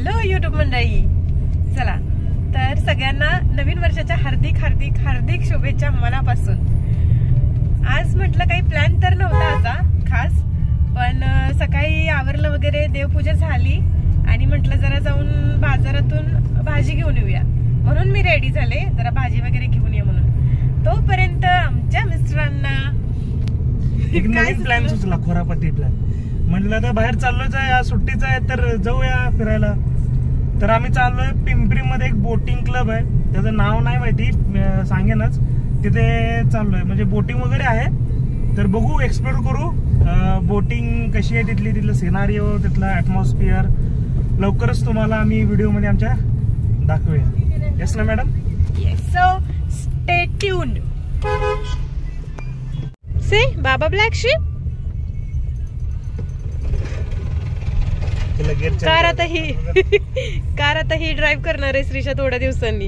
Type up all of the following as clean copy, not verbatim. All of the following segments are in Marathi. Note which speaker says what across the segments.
Speaker 1: हॅलो युट्यूब मंडळी, चला तर सगळ्यांना नवीन वर्षाच्या हार्दिक हार्दिक हार्दिक शुभेच्छा मनापासून। आज म्हटलं काही प्लॅन तर नव्हता असा खास, पण सकाळी आवरलं वगैरे, देवपूजा झाली आणि म्हटलं जरा जाऊन बाजारातून भाजी घेऊन येऊया, म्हणून मी रेडी झाले जरा भाजी वगैरे घेऊन ये म्हणून। तोपर्यंत आमच्या मिस्टरांना
Speaker 2: एक नवीन प्लॅन सुचला, खोरापट्टी प्लॅन। म्हटलं आता बाहेर चाललोच आहे, आज सुट्टीचा आहे तर जाऊया फिरायला। तर आम्ही चाललोय पिंपरी मध्ये, एक बोटिंग क्लब आहे, त्याचं नाव नाही माहिती, सांगेनच। तिथे चाललोय, म्हणजे बोटिंग वगैरे आहे, तर बघू, एक्सप्लोर करू बोटिंग कशी आहे तिथली, तिथलं सिनारिओ, तिथला ऍटमॉस्फिअर लवकरच तुम्हाला आम्ही व्हिडिओ मध्ये आमच्या दाखवूया। येस ना madam?
Speaker 1: Yes, so stay tuned. Say baa baa black ship car आता ही ड्राईव्ह करणार आहे श्रीषा थोड्या दिवसांनी।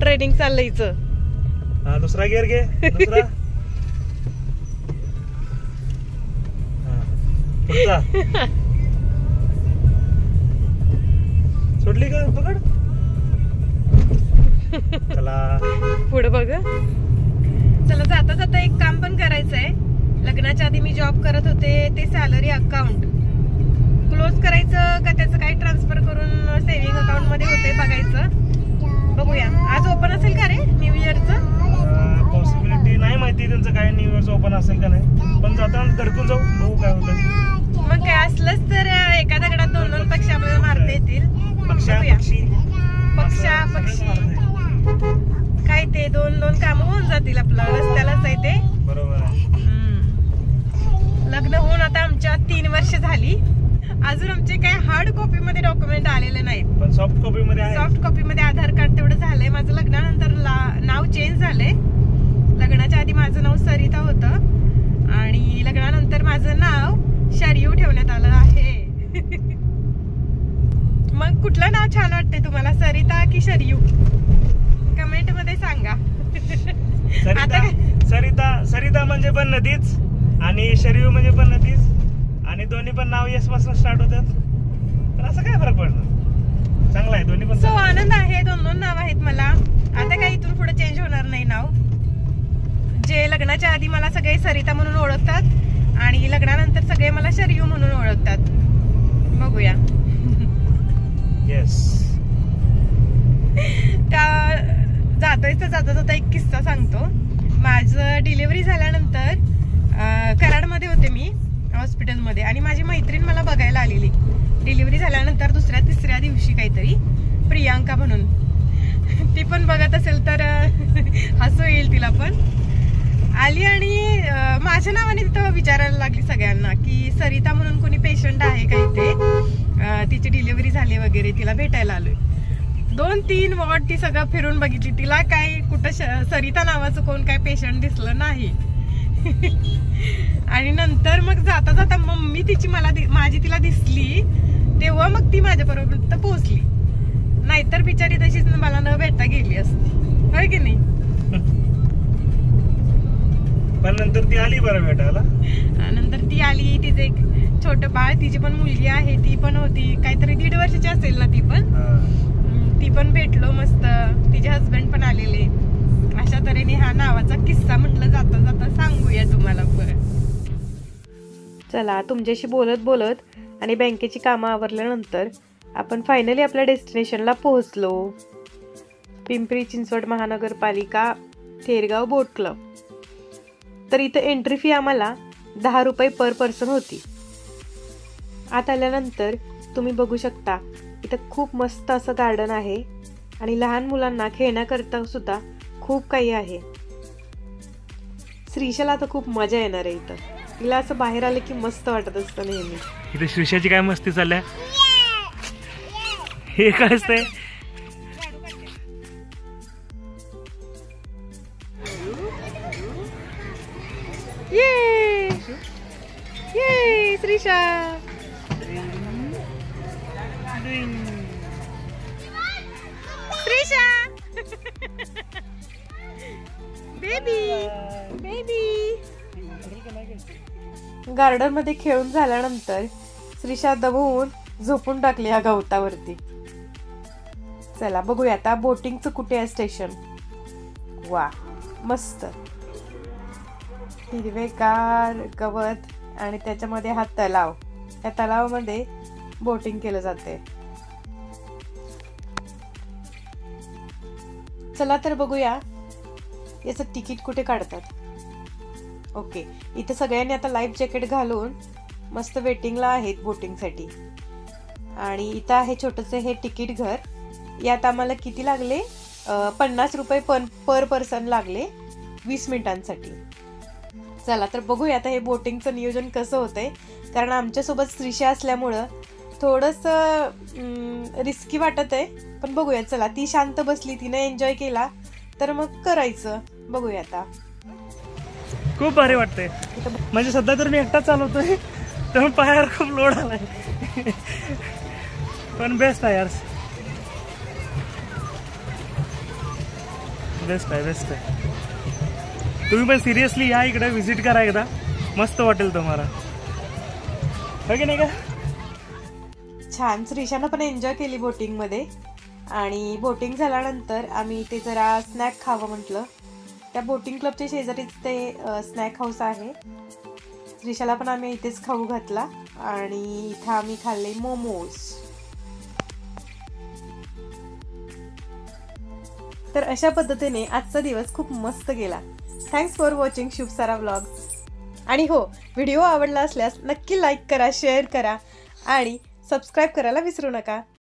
Speaker 1: ट्रेनिंग चाललंय हिचं।
Speaker 2: दुसरा गिअर घे, दुसरा पुढचा सोडली का, पकड। चला
Speaker 1: पुढे बघ। चला जाता जाता एक काम पण करायचंय। लग्नाच्या आधी मी जॉब करत होते, ते सॅलरी अकाउंट क्लोज करायचं का त्याचं काही ट्रान्सफर करून सेव्हिंग अकाउंट मध्ये होते बघायचं। बघूया आज ओपन असेल का रे न्यू इयरचं?
Speaker 2: पॉसिबिलिटी नाही माहिती त्यांचं काय न्यू इयरचं ओपन असेल का नाही, पण जाताना धडकून जाऊ, बघू काय होतं।
Speaker 1: मग काय असलंच तर एका दगडात दोन दोन पक्षी आपल्याला मारता येतील। पक्षी काय ते दोन दोन काम होऊन जातील, आपलं रस्त्यालाच आहे ते।
Speaker 2: बरोबर आहे।
Speaker 1: लग्न होऊन आता आमच्या 3 वर्ष झाली, अजून आमचे काय हार्ड कॉपी मध्ये डॉक्युमेंट आलेले नाहीत, पण
Speaker 2: सॉफ्ट कॉपी मध्ये आहे।
Speaker 1: सॉफ्ट कॉपी मध्ये आधार कार्ड तेवढं झालंय। माझं लग्नानंतर नाव चेंज झालंय। लग्नाच्या आधी माझं नाव सरिता होतं आणि लग्नानंतर माझं नाव शरयू ठेवण्यात आलं आहे। मग कुठलं नाव छान वाटते तुम्हाला, सरिता की शरयू? कमेंट मध्ये सांगा।
Speaker 2: सरिता म्हणजे पण नदीच आणि शरयू म्हणजे पण नदीच, आणि दोन्ही पण नाव यस पासून स्टार्ट होतात, पण असं काय फरक पडणार, चांगला आहे दोन्ही पण।
Speaker 1: सो आनंद आहे, दोन दोन नाव आहेत मला। आता काही इथून पुढे चेंज होणार नाही नाव। जे लग्नाच्या आधी मला सगळे सरिता म्हणून ओळखतात आणि लग्नानंतर सगळे मला शरयू म्हणून ओळखतात। बघूया।
Speaker 2: येस।
Speaker 1: त्या जाता जाता एक किस्सा सांगतो। माझं डिलिव्हरी झाल्यानंतर कराडमध्ये होते मी हॉस्पिटलमध्ये, आणि माझी मैत्रीण मला बघायला आलेली डिलिव्हरी झाल्यानंतर दुसऱ्या तिसऱ्या दिवशी काहीतरी, प्रियांका म्हणून। ती पण बघत असेल तर हसू येईल तिला पण। आली आणि माझ्या नावाने तिथं विचारायला लागली सगळ्यांना की सरिता म्हणून कोणी पेशंट आहे का इथे, तिची डिलिव्हरी झाली वगैरे, तिला भेटायला आलोय। 2-3 वॉर्ड ती सगळं फिरून बघितली, तिला काय कुठं सरिता नावाचं कोण काय पेशंट दिसलं नाही। आणि नंतर मग जाता जाता मम्मी तिची माझी तिला दिसली, तेव्हा मग ती माझ्या बरोबर पोहोचली, नाहीतर बिचारी तशीच मला न भेटता गेली असती, होय की नाही?
Speaker 2: पण नंतर ती आली बरं भेटायला।
Speaker 1: नंतर ती आली, तिचं एक छोटं बाळ, तिची पण मुलगी आहे, ती पण होती, काहीतरी 1.5 वर्षाची असेल ना ती पण। ती पण भेटलो मस्त, तिचे हसबंड पण आलेले। अशा तऱ्हेने हा नावाचा किस्सा म्हटलं जाता जाता सांगूया तुम्हाला पण। चला तुमच्याशी बोलत बोलत आणि बँकेची कामं आवरल्यानंतर आपण फायनली आपल्या डेस्टिनेशनला पोहोचलो। पिंपरी चिंचवड महानगरपालिका थेरगाव बोट क्लब। तर इथं एंट्री फी आम्हाला 10 रुपये पर पर्सन होती। आत आल्यानंतर तुम्ही बघू शकता इथं खूप मस्त असं गार्डन आहे आणि लहान मुलांना खेळण्याकरता सुद्धा खूप काही आहे। श्रीषाला तर खूप मजा येणार आहे इथं, तिला असं बाहेर आलं की मस्त वाटत असतं नेहमी।
Speaker 2: इथे श्रीषाची काय मस्ती चालल्या, हे काय असतंय?
Speaker 1: ये ये Shrisha, Shrisha baby baby. Garden मध्ये खेळून झाल्यानंतर श्रीषा दबवून झोपून टाकली ह्या गवतावरती. चला बघूया आता बोटिंगचं कुठे आहे स्टेशन. वा मस्त हिरवेगार गवत आणि त्याच्यामध्ये हा तलाव. या तलावामध्ये बोटिंग केलं जाते. चला तर बघूया याचं तिकीट कुठे काढतात. ओके, इथे सगळ्यांनी आता लाईफ जॅकेट घालून मस्त वेटिंगला आहेत बोटिंगसाठी. आणि इथं आहे छोटंसं हे तिकीट घर. यात आम्हाला किती लागले 50 रुपये पर पर्सन लागले 20 मिनिटांसाठी. चला तर बघूया आता हे बोटिंगचं नियोजन कसं होतंय. कारण आमच्यासोबत श्रीषा असल्यामुळं थोडंसं रिस्की वाटत आहे. पण बघूया. चला ती शांत बसली, तिने एन्जॉय केला तर मग करायचं. बघूया आता.
Speaker 2: खूप भारी वाटतंय. म्हणजे सध्या तर मी एकटाच चालवतोय त्यामुळे पायावर खूप लोड आलाय. पण बेस्ट आहे यार, बेस्ट आहे. तुम्ही पण सिरियसली या इकडे विजिट करा एकदा, मस्त वाटेल तुम्हाला. हो की नाही का?
Speaker 1: छान. श्रीषानं पण एन्जॉय केली बोटिंग मध्ये. आणि बोटिंग झाल्यानंतर आम्ही इथे जरा स्नॅक खावं म्हटलं. त्या बोटिंग क्लबच्या शेजारीच ते स्नॅक हाऊस आहे. श्रीषाला पण आम्ही इथेच खाऊ घातला. आणि इथं आम्ही खाल्ले मोमोज. तर अशा पद्धतीने आजचा दिवस खूप मस्त गेला. Thanks for watching Shubhsara vlogs. आणि हो, व्हिडिओ आवडला असल्यास नक्की लाईक करा, शेअर करा आणि सबस्क्राईब करायला विसरू नका.